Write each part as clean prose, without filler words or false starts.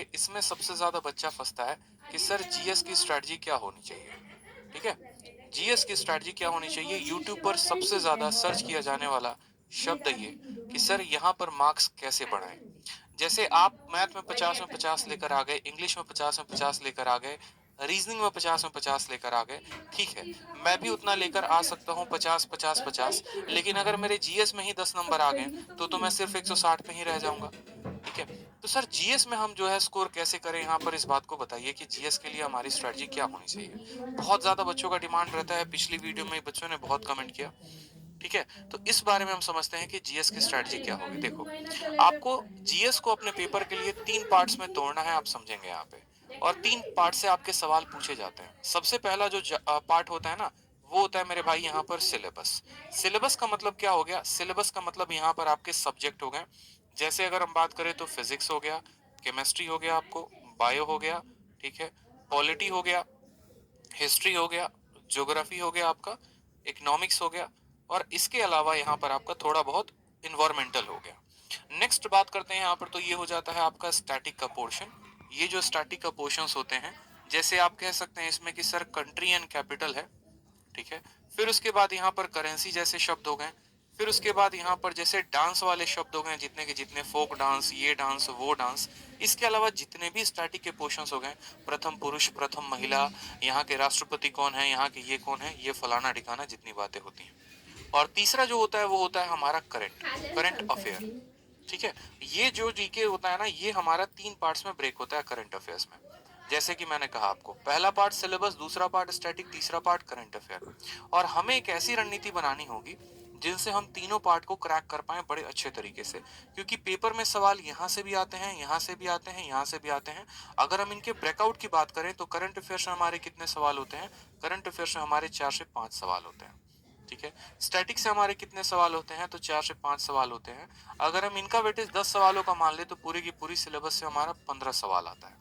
देखिए, इसमें सबसे ज़्यादा बच्चा फँसता है कि सर जीएस की स्ट्रैटेजी क्या होनी चाहिए, ठीक है? जीएस की स्ट्रैटेजी क्या होनी चाहिए? यूट्यूब पर सबसे ज़्यादा सर्च किया जाने वाला शब्द ये कि सर यहाँ पर मार्क्स कैसे बढ़ाएँ? जैसे आप मैथ में 50 लेकर आ गए, इंग्लिश में 50 लेकर आ गए, रीजनिंग में 50 लेकर आ गए, ठीक है। मैं भी उतना लेकर आ सकता हूँ 50, लेकिन अगर मेरे जीएस में ही 10 नंबर आ गए तो मैं सिर्फ 160 पे ही रह जाऊंगा, ठीक है। तो सर जीएस में हम जो है स्कोर कैसे करें, यहाँ पर इस बात को बताइए कि जीएस के लिए हमारी स्ट्रेटजी क्या होनी चाहिए। बहुत ज्यादा बच्चों का डिमांड रहता है, पिछली वीडियो में बच्चों ने बहुत कमेंट किया, ठीक है। तो इस बारे में हम समझते हैं कि जीएस की स्ट्रेटजी क्या होगी। देखो, आपको जीएस को अपने पेपर के लिए 3 पार्ट्स में तोड़ना है, आप समझेंगे यहाँ पे। और 3 पार्ट से आपके सवाल पूछे जाते हैं। सबसे पहला जो पार्ट होता है ना, वो होता है मेरे भाई यहाँ पर सिलेबस। सिलेबस का मतलब क्या हो गया? सिलेबस का मतलब यहाँ पर आपके सब्जेक्ट हो गए। जैसे अगर हम बात करें तो फिजिक्स हो गया, केमिस्ट्री हो गया, आपको बायो हो गया, ठीक है, पॉलिटी हो गया, हिस्ट्री हो गया, ज्योग्राफी हो गया आपका, इकोनॉमिक्स हो गया, और इसके अलावा यहाँ पर आपका थोड़ा बहुत इन्वायरमेंटल हो गया। नेक्स्ट बात करते हैं यहाँ पर, तो ये हो जाता है आपका स्टैटिक का पोर्शन। ये जो स्टैटिक का पोर्शंस होते हैं, जैसे आप कह सकते हैं इसमें कि सर कंट्री एंड कैपिटल है, ठीक है। फिर उसके बाद यहाँ पर करेंसी जैसे शब्द हो गए। फिर उसके बाद यहाँ पर जैसे डांस वाले शब्द हो गए, जितने के जितने, फोक डांस, ये डांस, वो डांस। इसके अलावा जितने भी स्टैटिक के पोर्शंस हो गए, प्रथम पुरुष, प्रथम महिला, यहाँ के राष्ट्रपति कौन है, यहाँ के ये कौन है, ये फलाना ढिकाना, जितनी बातें होती हैं। और तीसरा जो होता है वो होता है हमारा करंट, करंट अफेयर, ठीक है। ये जो जीके होता है ना, ये हमारा 3 पार्ट्स में ब्रेक होता है करंट अफेयर्स में। जैसे कि मैंने कहा आपको, पहला पार्ट सिलेबस, दूसरा पार्ट स्टैटिक, तीसरा पार्ट करंट अफेयर। और हमें एक ऐसी रणनीति बनानी होगी जिनसे हम तीनों पार्ट को क्रैक कर पाए बड़े अच्छे तरीके से, क्योंकि पेपर में सवाल यहाँ से भी आते हैं, यहाँ से भी आते हैं, यहाँ से भी आते हैं। अगर हम इनके ब्रेकआउट की बात करें तो करंट अफेयर से हमारे कितने सवाल होते हैं? करंट अफेयर से हमारे 4 से 5 सवाल होते हैं, ठीक है। स्टैटिक से हमारे कितने सवाल होते हैं? तो 4 से 5 सवाल होते हैं। अगर हम इनका वेटेज 10 सवालों का मान ले तो पूरी की पूरी सिलेबस से हमारा 15 सवाल आता है।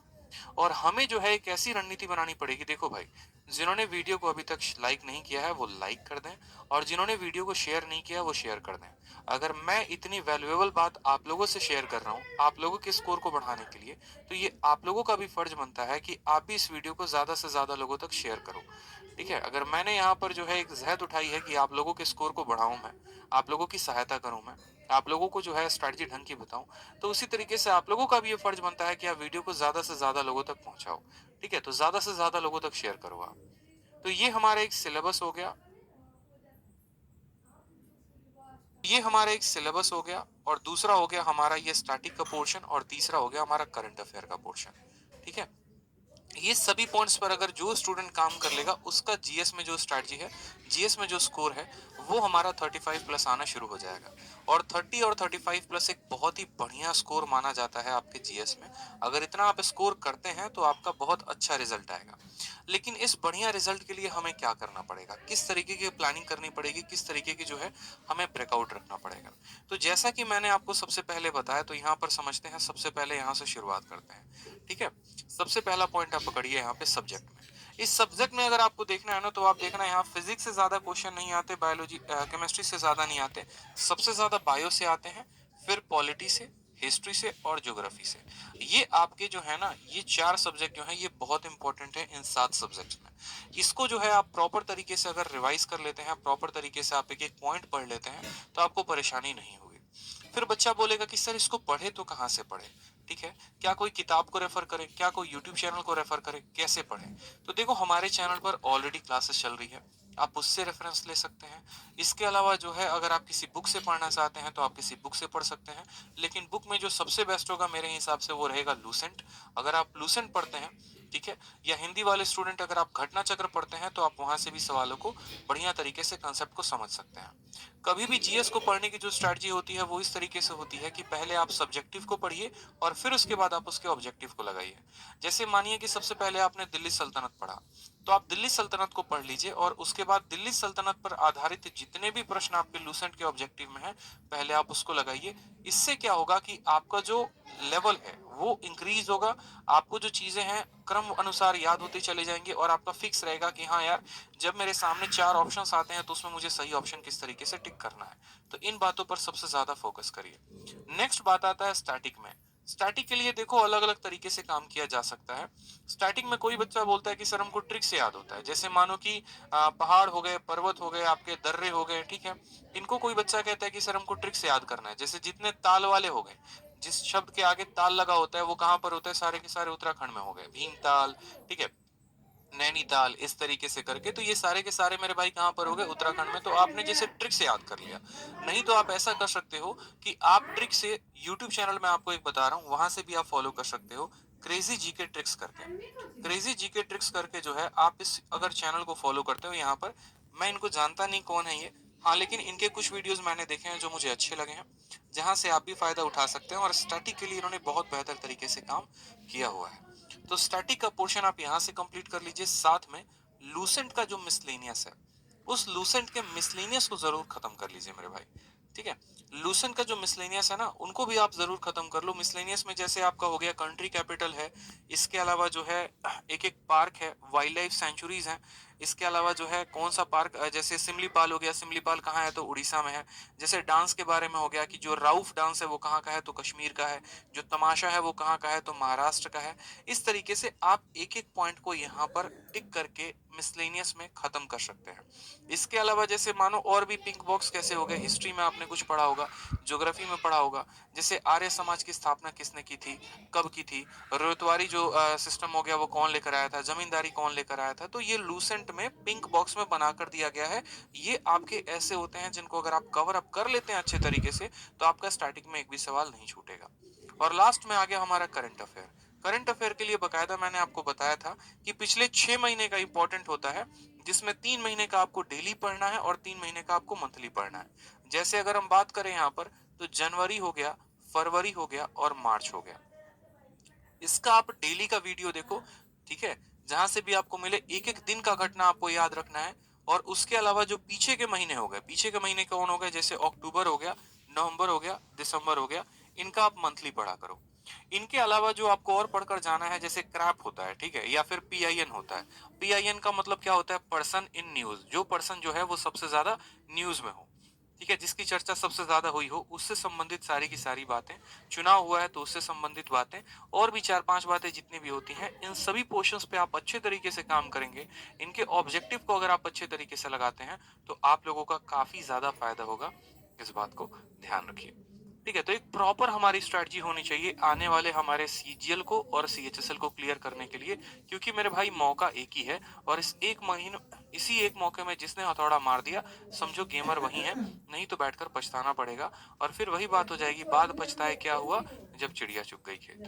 और हमें जो है एक ऐसी रणनीति बनानी पड़ेगी। देखो भाई, जिन्होंने वीडियो को अभी तक लाइक नहीं किया है वो लाइक कर दें, और जिन्होंने वीडियो को शेयर नहीं किया वो शेयर कर दें। अगर मैं इतनी वैल्यूएबल बात आप लोगों से शेयर कर रहा हूँ आप लोगों के स्कोर को बढ़ाने के लिए, तो ये आप लोगों का भी फर्ज बनता है कि आप भी इस वीडियो को ज्यादा से ज्यादा लोगों तक शेयर करो, ठीक है। अगर मैंने यहाँ पर जो है एक जहद उठाई है कि आप लोगों के स्कोर को बढ़ाऊं मैं, आप लोगों की सहायता करूं मैं, आप लोगों को जो है स्ट्रैटेजी ढंग की बताऊं, तो उसी तरीके से आप लोगों का भी ये फर्ज बनता है कि आप वीडियो को ज्यादा से ज्यादा लोगों तक पहुंचाओ, ठीक है। तो ज्यादा से ज्यादा लोगों तक शेयर करो आप। तो ये हमारा एक सिलेबस हो गया, ये हमारा एक सिलेबस हो गया, और दूसरा हो गया हमारा ये स्टैटिक का पोर्शन, और तीसरा हो गया हमारा करंट अफेयर का पोर्शन, ठीक है। ये सभी पॉइंट्स पर अगर जो स्टूडेंट काम कर लेगा उसका जीएस में जो स्ट्रैटेजी है, जीएस में जो स्कोर है, वो हमारा 35 प्लस आना शुरू हो जाएगा। और 30 और 35 प्लस एक बहुत ही बढ़िया स्कोर माना जाता है आपके जीएस में। अगर इतना आप स्कोर करते हैं तो आपका बहुत अच्छा रिजल्ट आएगा। लेकिन इस बढ़िया रिजल्ट के लिए हमें क्या करना पड़ेगा, किस तरीके की प्लानिंग करनी पड़ेगी, किस तरीके की जो है हमें ब्रेकआउट रखना पड़ेगा। तो जैसा कि मैंने आपको सबसे पहले बताया, तो यहाँ पर समझते हैं, सबसे पहले यहाँ से शुरुआत करते हैं, ठीक है। सबसे पहला पॉइंट आप पकड़िए यहाँ पे, सब्जेक्ट में। इस सब्जेक्ट में अगर आपको देखना है ना, तो आप देखना यहाँ फिजिक्स से ज्यादा क्वेश्चन नहीं आते, बायोलॉजी केमिस्ट्री से ज्यादा नहीं आते, सबसे ज्यादा बायो से आते हैं, फिर पॉलिटी से, हिस्ट्री से, और ज्योग्राफी से। ये आपके जो है ना, ये 4 सब्जेक्ट जो है ये बहुत इंपॉर्टेंट है इन 7 सब्जेक्ट्स में। इसको जो है आप प्रॉपर तरीके से अगर रिवाइज कर लेते हैं, प्रॉपर तरीके से आप एक एक पॉइंट पढ़ लेते हैं, तो आपको परेशानी नहीं होगी। फिर बच्चा बोलेगा कि सर इसको पढ़े तो कहाँ से पढ़े, ठीक है। क्या कोई किताब को रेफर करें, क्या कोई यूट्यूब चैनल को रेफर करें, कैसे पढ़ें? तो देखो, हमारे चैनल पर ऑलरेडी क्लासेस चल रही है, आप उससे रेफरेंस ले सकते हैं। इसके अलावा जो है, अगर आप किसी बुक से पढ़ना चाहते हैं तो आप किसी बुक से पढ़ सकते हैं। लेकिन बुक में जो सबसे बेस्ट होगा मेरे हिसाब से वो रहेगा लूसेंट। अगर आप लूसेंट पढ़ते हैं, ठीक है, या हिंदी वाले स्टूडेंट अगर आप घटना चक्र पढ़ते हैं, तो आप वहां से भी सवालों को बढ़िया तरीके से कंसेप्ट को समझ सकते हैं। कभी भी जीएस को पढ़ने की जो स्ट्रैटेजी होती है वो इस तरीके से होती है कि पहले आप सब्जेक्टिव को पढ़िए और फिर उसके बाद आप उसके ऑब्जेक्टिव को लगाइए। जैसे मानिए कि सबसे पहले आपने दिल्ली सल्तनत पढ़ा, तो आप दिल्ली सल्तनत को पढ़ लीजिए, और उसके बाद दिल्ली सल्तनत पर आधारित जितने भी प्रश्न आपके लूसेंट के ऑब्जेक्टिव में है, पहले आप उसको लगाइए। इससे क्या होगा कि आपका जो लेवल है वो इंक्रीज होगा, आपको जो चीजें हैं क्रम अनुसार याद होती चले जाएंगे, और आपका फिक्स रहेगा कि हाँ यार, जब मेरे सामने 4 ऑप्शंस आते हैं तो उसमें मुझे सही ऑप्शन किस तरीके से टिक करना है। तो इन बातों पर सबसे ज्यादा फोकस करिए। नेक्स्ट बात आता है स्टैटिक में। स्टैटिक के लिए देखो अलग अलग तरीके से काम किया जा सकता है। स्टैटिक में कोई बच्चा बोलता है कि सर हमको ट्रिक से याद होता है, जैसे मानो कि पहाड़ हो गए, पर्वत हो गए, आपके दर्रे हो गए, ठीक है। इनको कोई बच्चा कहता है कि सर हमको ट्रिक से याद करना है, जैसे जितने ताल वाले हो गए, जिस शब्द के आगे ताल लगा होता है वो कहाँ पर होता है, सारे के सारे उत्तराखंड में हो गए, भीमताल, ठीक है, नैनीताल, इस तरीके से करके, तो ये सारे के सारे मेरे भाई कहाँ पर हो गए, उत्तराखंड में। तो आपने जैसे ट्रिक से याद कर लिया। नहीं तो आप ऐसा कर सकते हो कि आप ट्रिक से, यूट्यूब चैनल में आपको एक बता रहा हूँ, वहां से भी आप फॉलो कर सकते हो, क्रेजी जीके ट्रिक्स करके। क्रेजी जीके ट्रिक्स करके जो है, आप इस अगर चैनल को फॉलो करते हो, यहाँ पर मैं इनको जानता नहीं कौन है ये, हाँ, लेकिन इनके कुछ वीडियोस मैंने देखे हैं जो मुझे अच्छे लगे हैं, जहां से आप भी फायदा उठा सकते हैं, और स्टैटिक के लिए इन्होंने बहुत बेहतर तरीके से काम किया हुआ है। तो स्टैटिक का पोर्शन आप यहाँ से कंप्लीट कर लीजिए, साथ में लूसेंट का जो मिसलेनियस है, उस लूसेंट के मिसलेनियस को जरूर खत्म कर लीजिए मेरे भाई, ठीक है। लूसेंट का जो मिसलेनियस है ना, उनको भी आप जरूर खत्म कर लो। मिसलेनियस में जैसे आपका हो गया कंट्री कैपिटल है, इसके अलावा जो है एक एक पार्क है, वाइल्ड लाइफ सेंचुरीज हैं, इसके अलावा जो है कौन सा पार्क, जैसे सिमलीपाल हो गया, सिमलीपाल कहाँ है, तो उड़ीसा में है। जैसे डांस के बारे में हो गया कि जो राउफ डांस है वो कहाँ का है, तो कश्मीर का है। जो तमाशा है वो कहाँ का है, तो महाराष्ट्र का है। इस तरीके से आप एक एक पॉइंट को यहाँ पर टिक करके मिसलेनियस में खत्म कर सकते हैं। इसके अलावा जैसे मानो और भी पिंक बॉक्स कैसे हो गए, हिस्ट्री में आपने कुछ पढ़ा होगा, ज्योग्राफी में पढ़ा होगा, जैसे आर्य समाज की स्थापना किसने की थी, कब की थी, रोयतवारी जो सिस्टम हो गया वो कौन लेकर आया था, जमींदारी कौन लेकर आया था, तो ये लूसेंट में पिंक बॉक्स में बना कर दिया गया है। ये आपके ऐसे होते हैं जिनको अगर आप कवर अप कर लेते हैं अच्छे तरीके से, तो आपका स्टार्टिंग में एक भी सवाल नहीं छूटेगा। और लास्ट में आ गया हमारा करंट अफेयर। करंट अफेयर के लिए बकायदा मैंने आपको बताया था कि पिछले 6 महीने का इंपॉर्टेंट होता है, जिसमें 3 महीने का आपको डेली पढ़ना है और 3 महीने का आपको मंथली पढ़ना है। जैसे अगर हम बात करें यहाँ पर, तो जनवरी हो गया, फरवरी हो गया और मार्च हो गया, इसका आप डेली का वीडियो देखो, ठीक है। जहां से भी आपको मिले एक एक दिन का घटना आपको याद रखना है। और उसके अलावा जो पीछे के महीने हो गए, पीछे के महीने कौन हो गए, जैसे अक्टूबर हो गया, नवंबर हो गया, दिसंबर हो गया, इनका आप मंथली पढ़ा करो। इनके अलावा जो आपको और पढ़कर जाना है, जैसे क्रैप होता है, ठीक है, या फिर पीआईएन होता है। पीआईएन का मतलब क्या होता है, पर्सन इन न्यूज, जो पर्सन जो है वो सबसे ज्यादा न्यूज में हो, ठीक है, जिसकी चर्चा सबसे ज्यादा हुई हो, उससे संबंधित सारी की सारी बातें, चुनाव हुआ है तो उससे संबंधित बातें, और भी 4-5 बातें जितनी भी होती हैं, इन सभी पोर्शंस पे आप अच्छे तरीके से काम करेंगे। इनके ऑब्जेक्टिव को अगर आप अच्छे तरीके से लगाते हैं, तो आप लोगों का काफी ज्यादा फायदा होगा। इस बात को ध्यान रखिए, ठीक है। तो एक प्रॉपर हमारी स्ट्रेटजी होनी चाहिए आने वाले हमारे सीजीएल को और सीएचएसएल को क्लियर करने के लिए, क्योंकि मेरे भाई मौका एक ही है, और इस एक महीने, इसी एक मौके में जिसने हथौड़ा मार दिया, समझो गेमर वही है, नहीं तो बैठकर पछताना पड़ेगा। और फिर वही बात हो जाएगी, बाद पछताए क्या हुआ, जब चिड़िया चुग गई खेत।